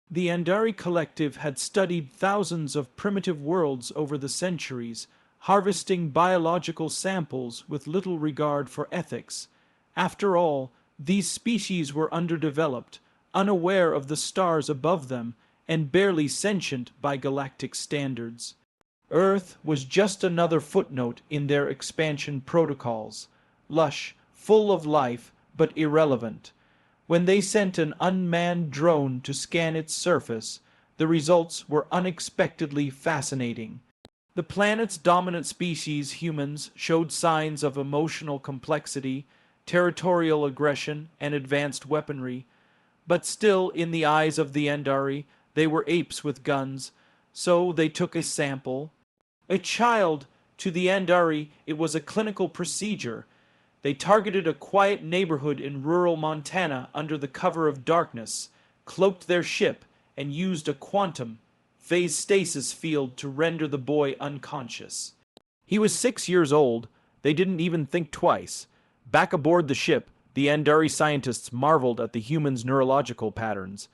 The Andari Collective had studied thousands of primitive worlds over the centuries, harvesting biological samples with little regard for ethics. After all, these species were underdeveloped, unaware of the stars above them, and barely sentient by galactic standards. Earth was just another footnote in their expansion protocols, lush, full of life, but irrelevant. When they sent an unmanned drone to scan its surface, the results were unexpectedly fascinating. The planet's dominant species, humans, showed signs of emotional complexity, territorial aggression, and advanced weaponry, but still, in the eyes of the Andari, they were apes with guns, so they took a sample. A child! To the Andari, it was a clinical procedure. They targeted a quiet neighborhood in rural Montana under the cover of darkness, cloaked their ship, and used a quantum phase stasis field to render the boy unconscious. He was 6 years old. They didn't even think twice. Back aboard the ship, the Andari scientists marveled at the human's neurological patterns.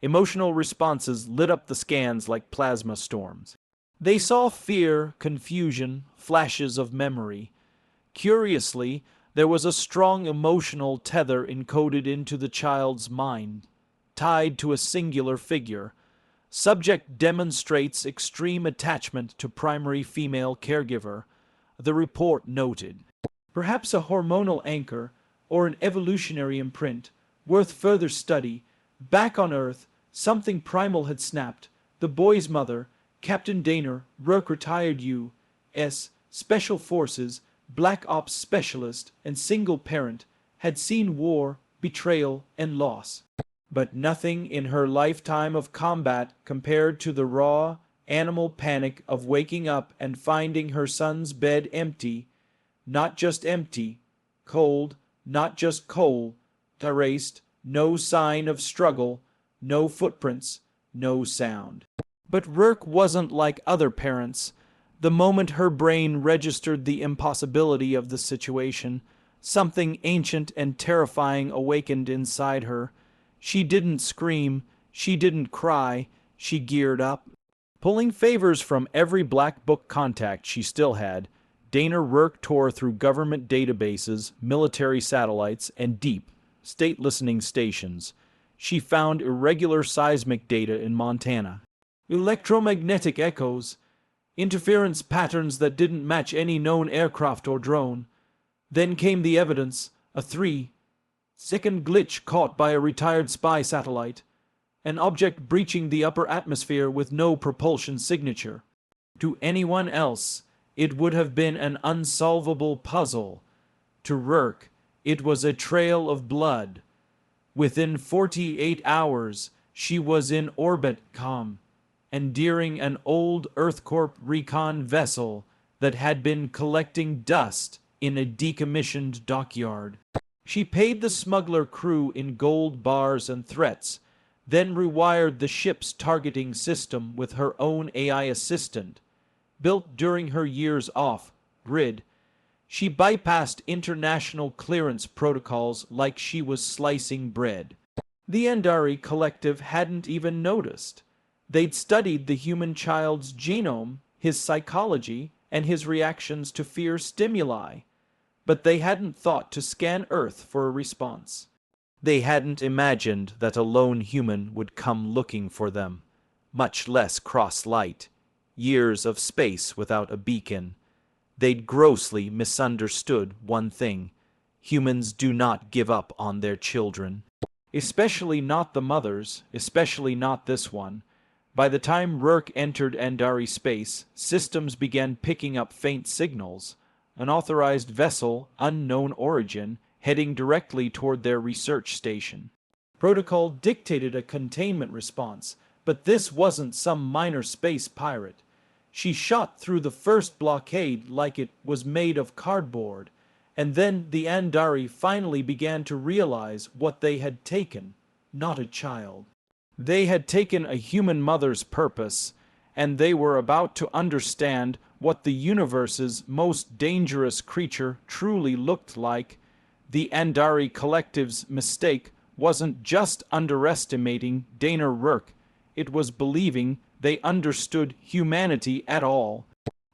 Emotional responses lit up the scans like plasma storms. They saw fear, confusion, flashes of memory. Curiously, there was a strong emotional tether encoded into the child's mind, tied to a singular figure. Subject demonstrates extreme attachment to primary female caregiver, the report noted. Perhaps a hormonal anchor or an evolutionary imprint, worth further study. Back on Earth, something primal had snapped. The boy's mother, Captain Daner, Rourke retired U.S. Special Forces, Black Ops Specialist, and single parent, had seen war, betrayal, and loss. But nothing in her lifetime of combat compared to the raw, animal panic of waking up and finding her son's bed empty. Not just empty, cold, not just coal, erased, no sign of struggle, no footprints, no sound. But Rourke wasn't like other parents. The moment her brain registered the impossibility of the situation, something ancient and terrifying awakened inside her. She didn't scream, she didn't cry, she geared up. Pulling favors from every black book contact she still had, Dana Rourke tore through government databases, military satellites, and deep, state listening stations. She found irregular seismic data in Montana, electromagnetic echoes, interference patterns that didn't match any known aircraft or drone. Then came the evidence, a 3-second glitch caught by a retired spy satellite, an object breaching the upper atmosphere with no propulsion signature. To anyone else, it would have been an unsolvable puzzle. To Rourke, it was a trail of blood. Within 48 hours, she was in orbit and steering an old EarthCorp recon vessel that had been collecting dust in a decommissioned dockyard. She paid the smuggler crew in gold bars and threats, then rewired the ship's targeting system with her own AI assistant. Built during her years off-grid, she bypassed international clearance protocols like she was slicing bread. The Andari Collective hadn't even noticed. They'd studied the human child's genome, his psychology, and his reactions to fear stimuli, but they hadn't thought to scan Earth for a response. They hadn't imagined that a lone human would come looking for them, much less cross light. Years of space without a beacon. They'd grossly misunderstood one thing. Humans do not give up on their children. Especially not the mothers, especially not this one. By the time Rourke entered Andari space, systems began picking up faint signals. An authorized vessel, unknown origin, heading directly toward their research station. Protocol dictated a containment response, but this wasn't some minor space pirate. She shot through the first blockade like it was made of cardboard, and then the Andari finally began to realize what they had taken, not a child. They had taken a human mother's purpose, and they were about to understand what the universe's most dangerous creature truly looked like. The Andari Collective's mistake wasn't just underestimating Dana Rourke, it was believing they understood humanity at all.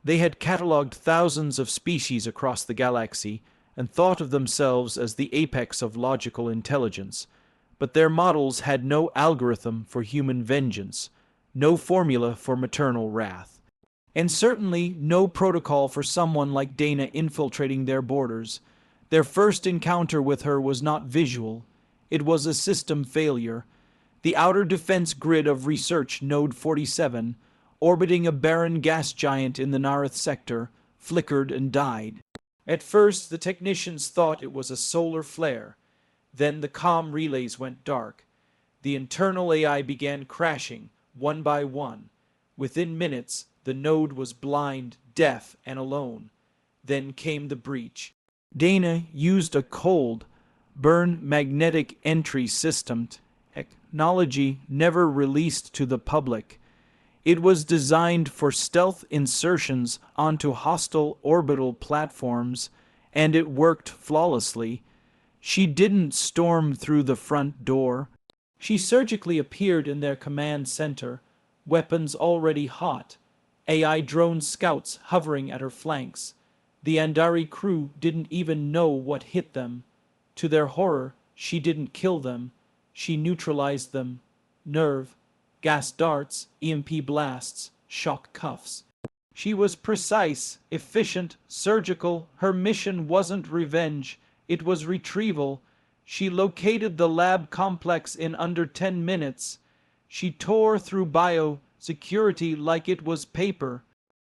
They had catalogued thousands of species across the galaxy and thought of themselves as the apex of logical intelligence, but their models had no algorithm for human vengeance, no formula for maternal wrath, and certainly no protocol for someone like Dana infiltrating their borders. Their first encounter with her was not visual, it was a system failure. The outer defense grid of Research Node 47, orbiting a barren gas giant in the Nareth sector, flickered and died. At first, the technicians thought it was a solar flare. Then the comm relays went dark. The internal AI began crashing, one by one. Within minutes, the node was blind, deaf, and alone. Then came the breach. Dana used a cold, burn magnetic entry system, technology never released to the public. It was designed for stealth insertions onto hostile orbital platforms, and it worked flawlessly. She didn't storm through the front door. She surgically appeared in their command center, weapons already hot, AI drone scouts hovering at her flanks. The Andari crew didn't even know what hit them. To their horror, she didn't kill them. She neutralized them. Nerve, gas darts, EMP blasts, shock cuffs. She was precise, efficient, surgical. Her mission wasn't revenge, it was retrieval. She located the lab complex in under 10 minutes. She tore through biosecurity like it was paper.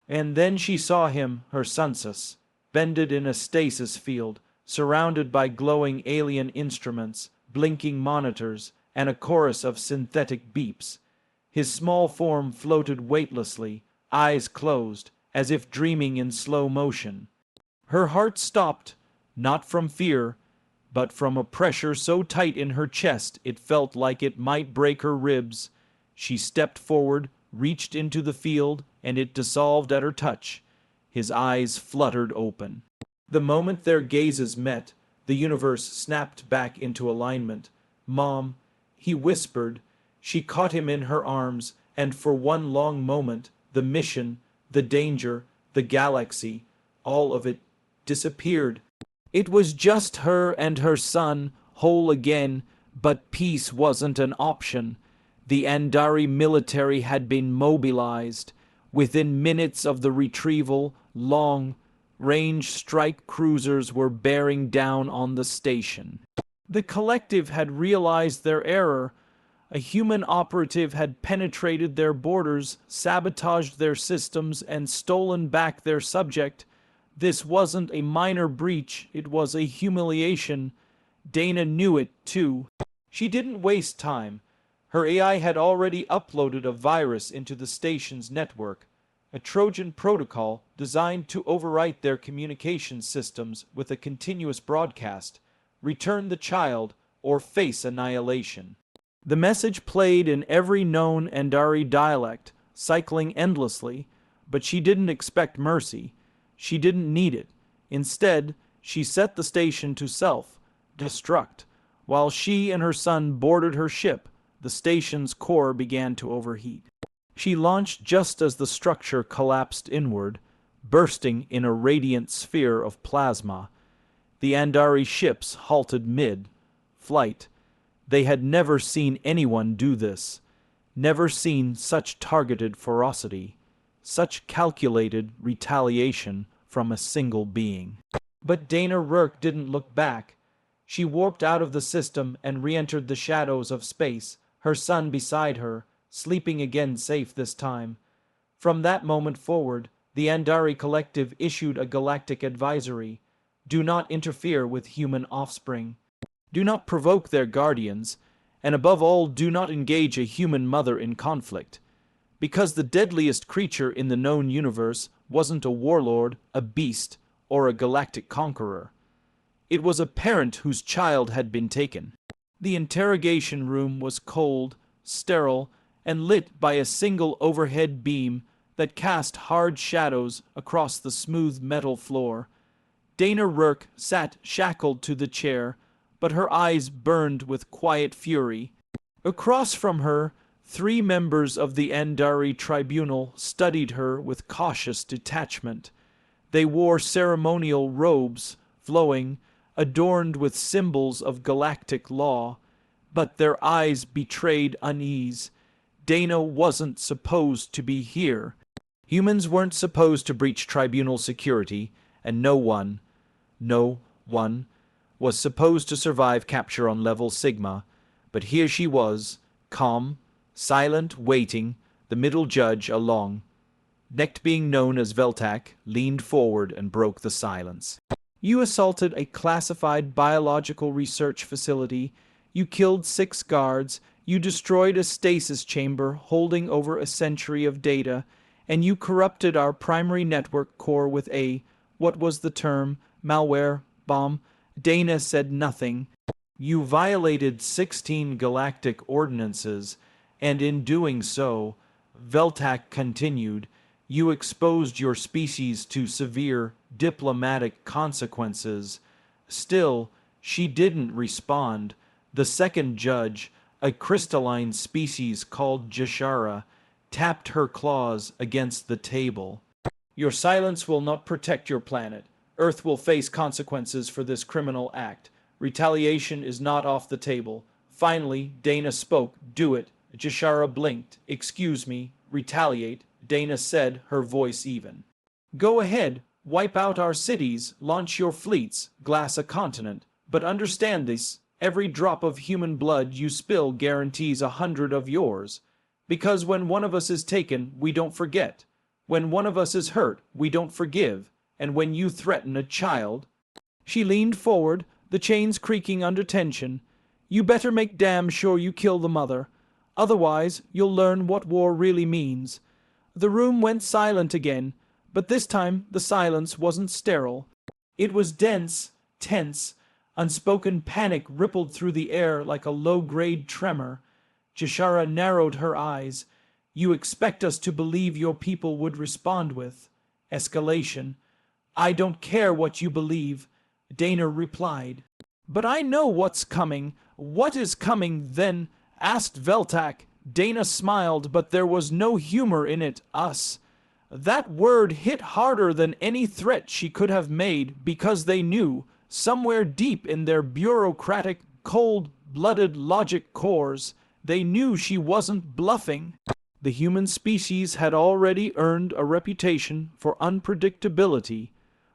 And then she saw him, her census, bended in a stasis field, surrounded by glowing alien instruments, blinking monitors, and a chorus of synthetic beeps. His small form floated weightlessly, eyes closed, as if dreaming in slow motion. Her heart stopped, not from fear, but from a pressure so tight in her chest it felt like it might break her ribs. She stepped forward, reached into the field, and it dissolved at her touch. His eyes fluttered open. The moment their gazes met, the universe snapped back into alignment. "Mom," he whispered. She caught him in her arms, and for one long moment, the mission, the danger, the galaxy, all of it disappeared. It was just her and her son, whole again, but peace wasn't an option. The Andari military had been mobilized. Within minutes of the retrieval, long-range strike cruisers were bearing down on the station. The collective had realized their error. A human operative had penetrated their borders, sabotaged their systems, and stolen back their subject. This wasn't a minor breach, it was a humiliation. Dana knew it, too. She didn't waste time. Her AI had already uploaded a virus into the station's network, a Trojan protocol designed to overwrite their communication systems with a continuous broadcast, return the child, or face annihilation. The message played in every known Andari dialect, cycling endlessly, but she didn't expect mercy. She didn't need it. Instead, she set the station to self-destruct. While she and her son boarded her ship, the station's core began to overheat. She launched just as the structure collapsed inward, bursting in a radiant sphere of plasma. The Andari ships halted mid-flight. They had never seen anyone do this, never seen such targeted ferocity, such calculated retaliation from a single being. But Dana Rourke didn't look back. She warped out of the system and re-entered the shadows of space, her son beside her, sleeping again safe this time. From that moment forward, the Andari Collective issued a galactic advisory. Do not interfere with human offspring. Do not provoke their guardians, and above all, do not engage a human mother in conflict. Because the deadliest creature in the known universe wasn't a warlord, a beast, or a galactic conqueror. It was a parent whose child had been taken. The interrogation room was cold, sterile, and lit by a single overhead beam that cast hard shadows across the smooth metal floor. Dana Rourke sat shackled to the chair, but her eyes burned with quiet fury. Across from her, 3 members of the Andari tribunal studied her with cautious detachment. They wore ceremonial robes, flowing, adorned with symbols of galactic law, but their eyes betrayed unease. Dana wasn't supposed to be here. Humans weren't supposed to breach tribunal security, and no one was supposed to survive capture on level Sigma. But here she was, calm, silent, waiting, the middle judge along. Next being known as Veltak, leaned forward and broke the silence. You assaulted a classified biological research facility. You killed 6 guards. You destroyed a stasis chamber holding over a century of data. And you corrupted our primary network core with what was the term, malware, bomb. Dana said nothing. You violated 16 galactic ordinances, and in doing so, Veltak continued, you exposed your species to severe diplomatic consequences. Still, she didn't respond. The second judge, a crystalline species called Jashara, tapped her claws against the table. Your silence will not protect your planet. Earth will face consequences for this criminal act. Retaliation is not off the table. Finally, Dana spoke. Do it. Jashara blinked. Excuse me. Retaliate. Dana said, her voice even. Go ahead. Wipe out our cities. Launch your fleets. Glass a continent. But understand this. Every drop of human blood you spill guarantees 100 of yours. Because when one of us is taken, we don't forget. When one of us is hurt, we don't forgive. And when you threaten a child... She leaned forward, the chains creaking under tension. You better make damn sure you kill the mother. Otherwise, you'll learn what war really means. The room went silent again, but this time the silence wasn't sterile. It was dense, tense. Unspoken panic rippled through the air like a low-grade tremor. Jashara narrowed her eyes. You expect us to believe your people would respond with escalation. I don't care what you believe, Dana replied. But I know what's coming. What is coming, then? Asked Veltak. Dana smiled, but there was no humor in it. Us. That word hit harder than any threat she could have made, because they knew, somewhere deep in their bureaucratic, cold-blooded logic cores, they knew she wasn't bluffing. The human species had already earned a reputation for unpredictability,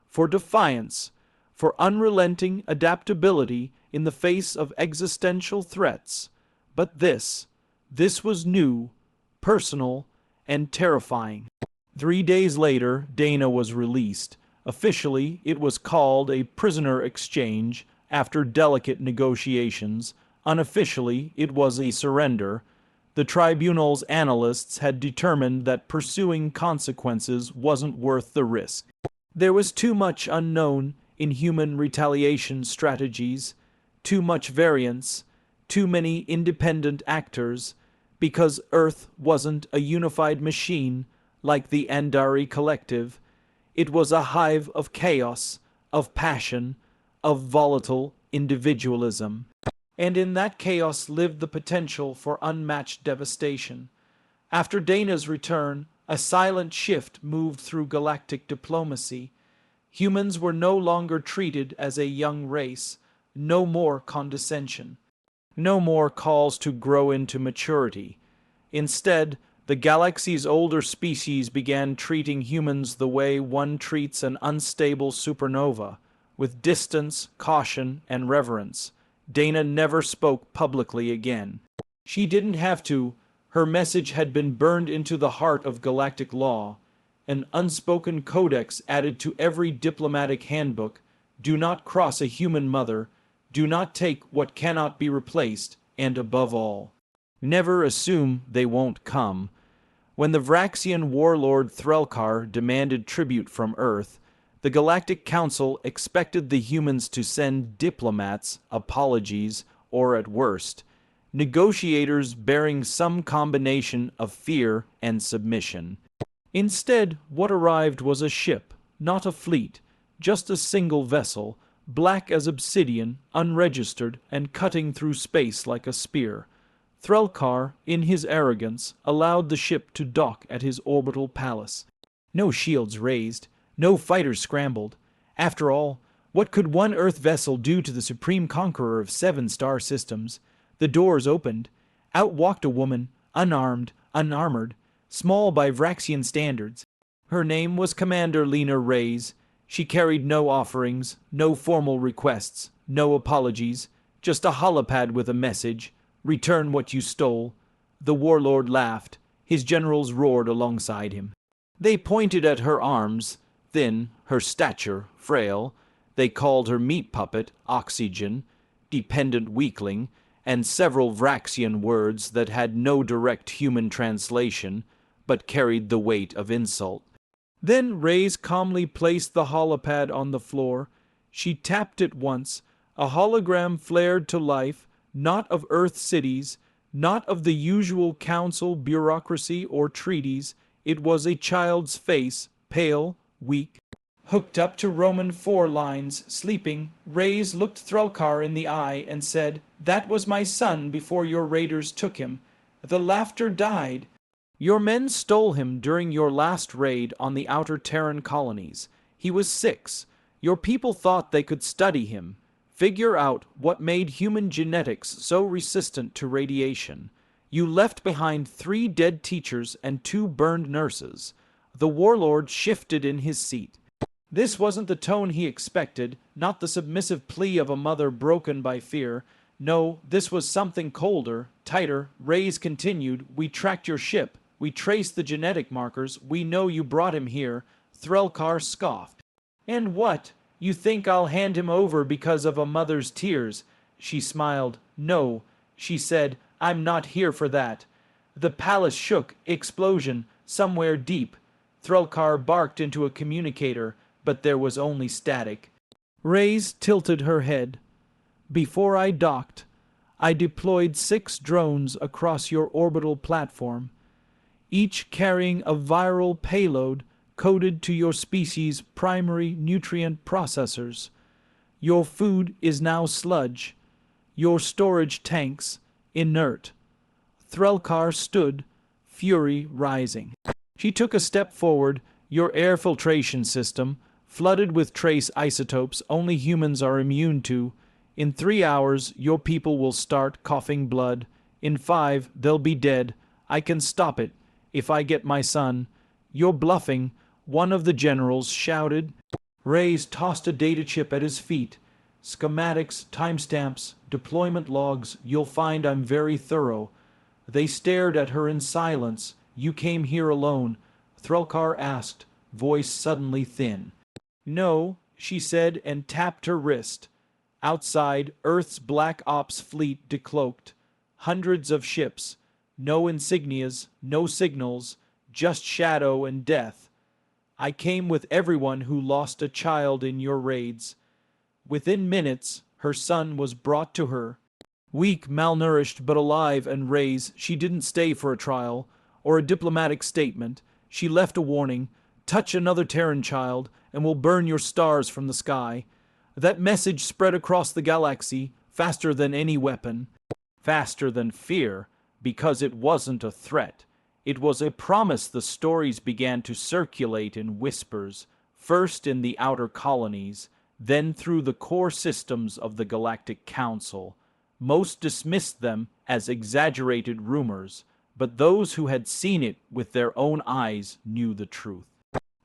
for defiance, for unrelenting adaptability in the face of existential threats. But this was new, personal, and terrifying. 3 days later, Dana was released. Officially, it was called a prisoner exchange after delicate negotiations. Unofficially, it was a surrender. The tribunal's analysts had determined that pursuing consequences wasn't worth the risk. There was too much unknown in human retaliation strategies, too much variance, too many independent actors, because Earth wasn't a unified machine like the Andari Collective. It was a hive of chaos, of passion, of volatile individualism. And in that chaos lived the potential for unmatched devastation. After Dana's return, a silent shift moved through galactic diplomacy. Humans were no longer treated as a young race, no more condescension, no more calls to grow into maturity. Instead, the galaxy's older species began treating humans the way one treats an unstable supernova, with distance, caution, and reverence. Dana never spoke publicly again. She didn't have to. Her message had been burned into the heart of galactic law, an unspoken codex added to every diplomatic handbook. Do not cross a human mother, do not take what cannot be replaced, and above all, never assume they won't come. When the Vraxian warlord Threlkar demanded tribute from Earth, the Galactic Council expected the humans to send diplomats, apologies, or at worst, negotiators bearing some combination of fear and submission. Instead, what arrived was a ship, not a fleet, just a single vessel, black as obsidian, unregistered, and cutting through space like a spear. Threlkar, in his arrogance, allowed the ship to dock at his orbital palace. No shields raised, no fighters scrambled. After all, what could one Earth vessel do to the supreme conqueror of 7 star systems? The doors opened. Out walked a woman, unarmed, unarmored, small by Vraxian standards. Her name was Commander Lena Reyes. She carried no offerings, no formal requests, no apologies, just a holopad with a message: return what you stole. The warlord laughed. His generals roared alongside him. They pointed at her arms, thin, her stature, frail. They called her meat puppet, oxygen, dependent weakling, and several Vraxian words that had no direct human translation, but carried the weight of insult. Then Reyes calmly placed the holopad on the floor. She tapped it once. A hologram flared to life, not of Earth cities, not of the usual council, bureaucracy, or treaties. It was a child's face, pale, weak, hooked up to Roman 4 lines, sleeping. Reyes looked Threlkar in the eye and said, "That was my son before your raiders took him." The laughter died. "Your men stole him during your last raid on the outer Terran colonies. He was 6. Your people thought they could study him, figure out what made human genetics so resistant to radiation. You left behind 3 dead teachers and 2 burned nurses." The warlord shifted in his seat. This wasn't the tone he expected, not the submissive plea of a mother broken by fear. No, this was something colder, tighter. Reyes continued, "We tracked your ship. We traced the genetic markers. We know you brought him here." Threlkar scoffed. "And what? You think I'll hand him over because of a mother's tears?" She smiled. "No," she said, "I'm not here for that." The palace shook. Explosion. Somewhere deep. Threlkar barked into a communicator, but there was only static. Reyes tilted her head. "Before I docked, I deployed 6 drones across your orbital platform, each carrying a viral payload coded to your species' primary nutrient processors. Your food is now sludge, your storage tanks inert." Threlkar stood, fury rising. She took a step forward. "Your air filtration system, flooded with trace isotopes only humans are immune to. In 3 hours, your people will start coughing blood. In 5, they'll be dead. I can stop it if I get my son." "You're bluffing," one of the generals shouted. Reyes tossed a data chip at his feet. "Schematics, timestamps, deployment logs. You'll find I'm very thorough." They stared at her in silence. "You came here alone?" Threlkar asked, voice suddenly thin. "No," she said and tapped her wrist. Outside, Earth's Black Ops fleet decloaked. Hundreds of ships. No insignias, no signals, just shadow and death. "I came with everyone who lost a child in your raids." Within minutes, her son was brought to her. Weak, malnourished, but alive and Reyes, she didn't stay for a trial or a diplomatic statement. She left a warning: "Touch another Terran child, and we'll burn your stars from the sky." That message spread across the galaxy, faster than any weapon. Faster than fear, because it wasn't a threat. It was a promise. The stories began to circulate in whispers, first in the outer colonies, then through the core systems of the Galactic Council. Most dismissed them as exaggerated rumors, but those who had seen it with their own eyes knew the truth.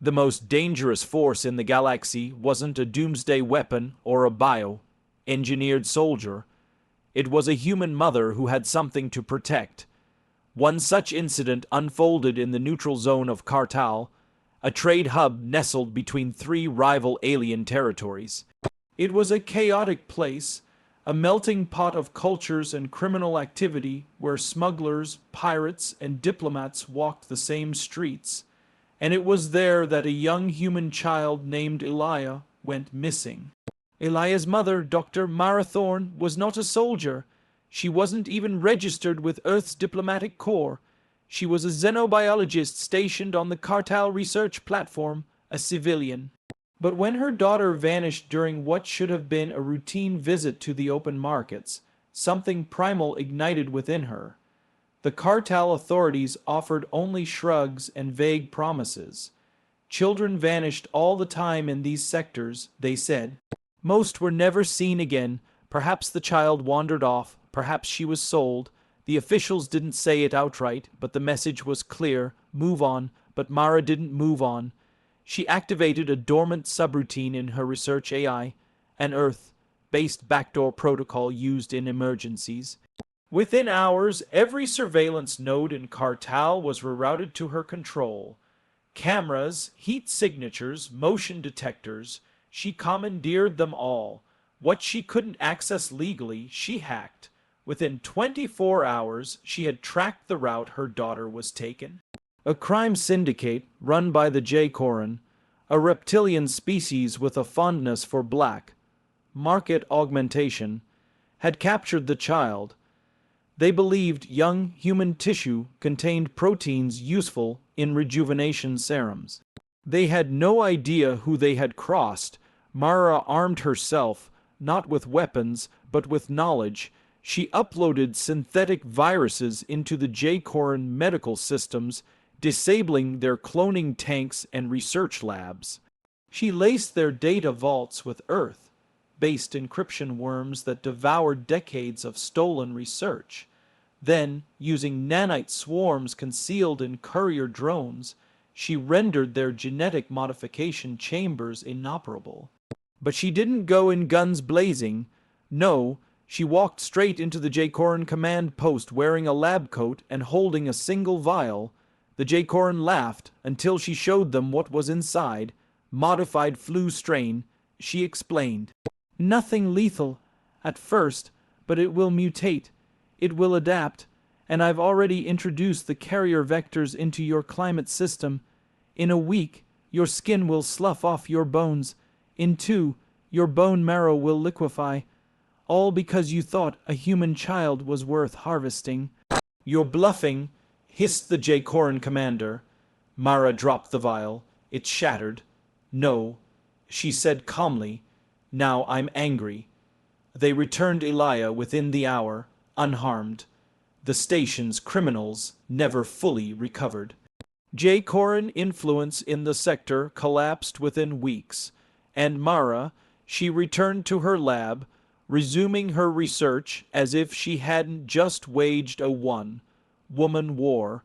The most dangerous force in the galaxy wasn't a doomsday weapon or a bio-engineered soldier. It was a human mother who had something to protect. One such incident unfolded in the neutral zone of Kartal, a trade hub nestled between 3 rival alien territories. It was a chaotic place, a melting pot of cultures and criminal activity where smugglers, pirates, and diplomats walked the same streets. And it was there that a young human child named Elia went missing. Elia's mother, Dr. Mara Thorne, was not a soldier. She wasn't even registered with Earth's diplomatic corps. She was a xenobiologist stationed on the Kartal research platform, a civilian. But when her daughter vanished during what should have been a routine visit to the open markets, something primal ignited within her. The cartel authorities offered only shrugs and vague promises. Children vanished all the time in these sectors, they said. Most were never seen again. Perhaps the child wandered off, perhaps she was sold. The officials didn't say it outright, but the message was clear: move on. But Mara didn't move on. She activated a dormant subroutine in her research AI, an Earth-based backdoor protocol used in emergencies. Within hours, every surveillance node in Cartal was rerouted to her control. Cameras, heat signatures, motion detectors, she commandeered them all. What she couldn't access legally, she hacked. Within 24 hours, she had tracked the route her daughter was taken. A crime syndicate, run by the J-Coran, a reptilian species with a fondness for black market augmentation, had captured the child. They believed young human tissue contained proteins useful in rejuvenation serums. They had no idea who they had crossed. Mara armed herself, not with weapons, but with knowledge. She uploaded synthetic viruses into the J-Coran medical systems, disabling their cloning tanks and research labs. She laced their data vaults with Earth-based encryption worms that devoured decades of stolen research. Then, using nanite swarms concealed in courier drones, she rendered their genetic modification chambers inoperable. But she didn't go in guns blazing. No, she walked straight into the J-Coran command post wearing a lab coat and holding a single vial. The J-Coran laughed until she showed them what was inside. Modified flu strain, she explained. Nothing lethal at first, but it will mutate. It will adapt, and I've already introduced the carrier vectors into your climate system. In a week, your skin will slough off your bones. In 2, your bone marrow will liquefy. All because you thought a human child was worth harvesting. You're bluffing, hissed the J-Coran commander. Mara dropped the vial. It shattered. No, she said calmly. Now I'm angry. They returned Elia within the hour, unharmed. The station's criminals never fully recovered. J-Coran influence in the sector collapsed within weeks, and Mara, she returned to her lab, resuming her research as if she hadn't just waged a one-woman war.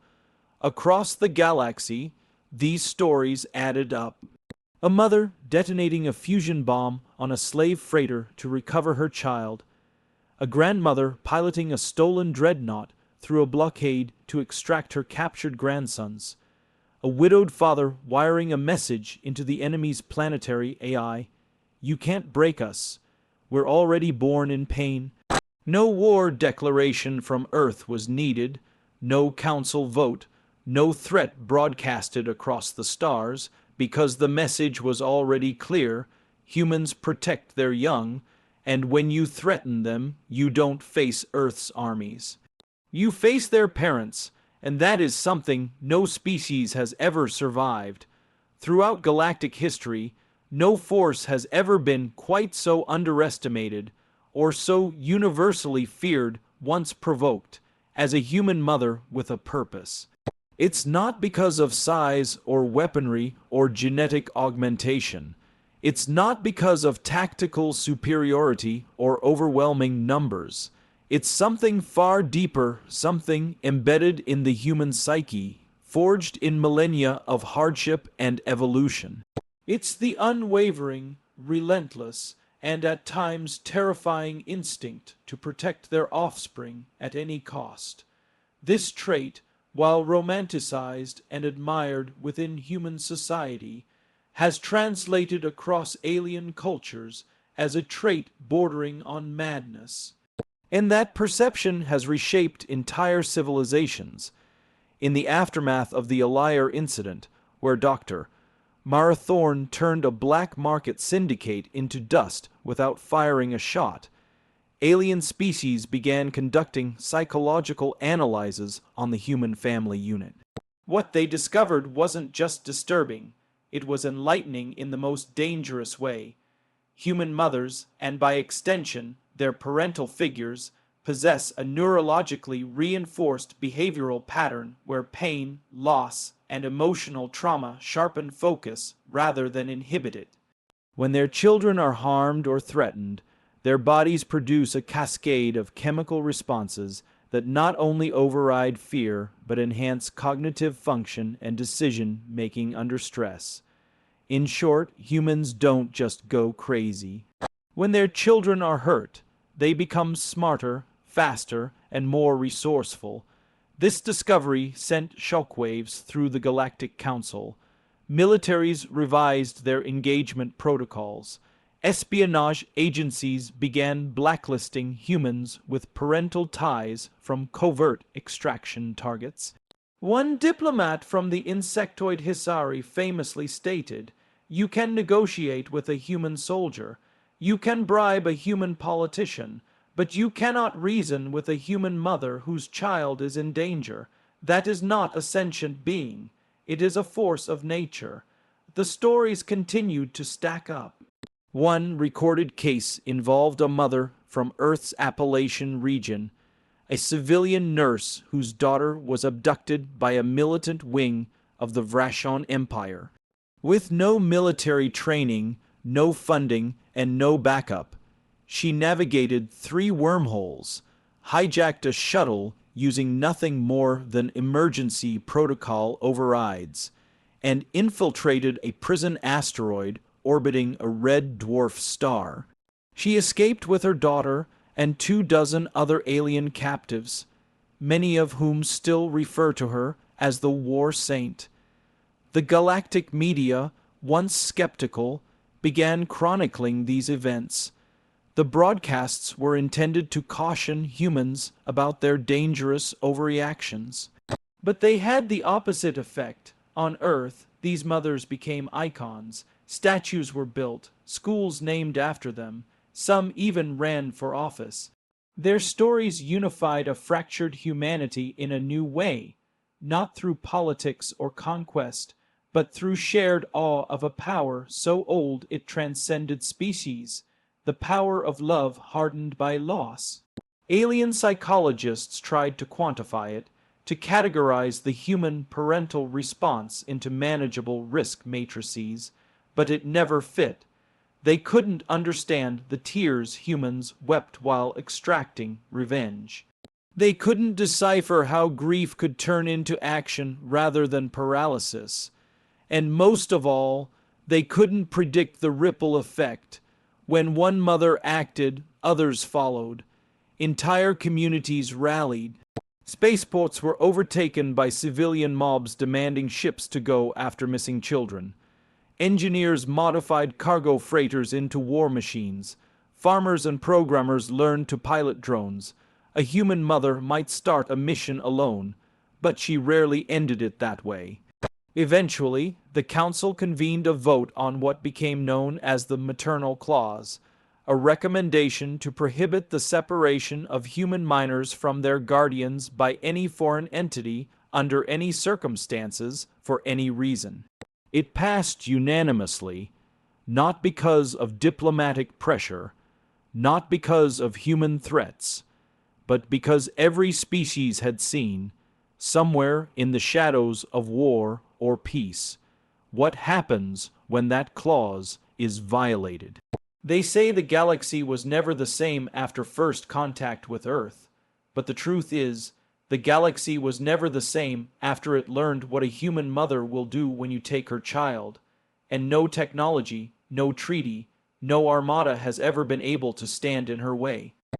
Across the galaxy, these stories added up. A mother detonating a fusion bomb on a slave freighter to recover her child. A grandmother piloting a stolen dreadnought through a blockade to extract her captured grandsons. A widowed father wiring a message into the enemy's planetary AI. You can't break us. We're already born in pain. No war declaration from Earth was needed. No council vote. No threat broadcasted across the stars, because the message was already clear: humans protect their young, and when you threaten them, you don't face Earth's armies. You face their parents, and that is something no species has ever survived. Throughout galactic history, no force has ever been quite so underestimated or so universally feared once provoked as a human mother with a purpose. It's not because of size or weaponry or genetic augmentation. It's not because of tactical superiority or overwhelming numbers. It's something far deeper, something embedded in the human psyche, forged in millennia of hardship and evolution. It's the unwavering, relentless, and at times terrifying instinct to protect their offspring at any cost. This trait, while romanticized and admired within human society, has translated across alien cultures as a trait bordering on madness. And that perception has reshaped entire civilizations. In the aftermath of the Elia incident, where Dr. Mara Thorne turned a black market syndicate into dust without firing a shot, alien species began conducting psychological analyses on the human family unit. What they discovered wasn't just disturbing, it was enlightening in the most dangerous way. Human mothers, and by extension, their parental figures, possess a neurologically reinforced behavioral pattern where pain, loss, and emotional trauma sharpen focus rather than inhibit it. When their children are harmed or threatened, their bodies produce a cascade of chemical responses that not only override fear but enhance cognitive function and decision-making under stress. In short, humans don't just go crazy. When their children are hurt, they become smarter, faster, and more resourceful. This discovery sent shockwaves through the Galactic Council. Militaries revised their engagement protocols. Espionage agencies began blacklisting humans with parental ties from covert extraction targets. One diplomat from the insectoid Hisari famously stated, "You can negotiate with a human soldier. You can bribe a human politician, but you cannot reason with a human mother whose child is in danger. That is not a sentient being. It is a force of nature." The stories continued to stack up. One recorded case involved a mother from Earth's Appalachian region, a civilian nurse whose daughter was abducted by a militant wing of the Vrashon Empire. With no military training, no funding, and no backup, she navigated 3 wormholes, hijacked a shuttle using nothing more than emergency protocol overrides, and infiltrated a prison asteroid orbiting a red dwarf star. She escaped with her daughter and 24 other alien captives, many of whom still refer to her as the War Saint. The galactic media, once skeptical, began chronicling these events. The broadcasts were intended to caution humans about their dangerous overreactions. But they had the opposite effect. On Earth, these mothers became icons. Statues were built, schools named after them. Some even ran for office. Their stories unified a fractured humanity in a new way, not through politics or conquest, but through shared awe of a power so old it transcended species, the power of love hardened by loss. Alien psychologists tried to quantify it, to categorize the human parental response into manageable risk matrices, but it never fit. They couldn't understand the tears humans wept while extracting revenge. They couldn't decipher how grief could turn into action rather than paralysis. And most of all, they couldn't predict the ripple effect. When one mother acted, others followed. Entire communities rallied. Spaceports were overtaken by civilian mobs demanding ships to go after missing children. Engineers modified cargo freighters into war machines. Farmers and programmers learned to pilot drones. A human mother might start a mission alone, but she rarely ended it that way. Eventually, the Council convened a vote on what became known as the Maternal Clause, a recommendation to prohibit the separation of human minors from their guardians by any foreign entity under any circumstances for any reason. It passed unanimously, not because of diplomatic pressure, not because of human threats, but because every species had seen, somewhere in the shadows of war or peace, what happens when that clause is violated. They say the galaxy was never the same after first contact with Earth, but the truth is, the galaxy was never the same after it learned what a human mother will do when you take her child, and no technology, no treaty, no armada has ever been able to stand in her way.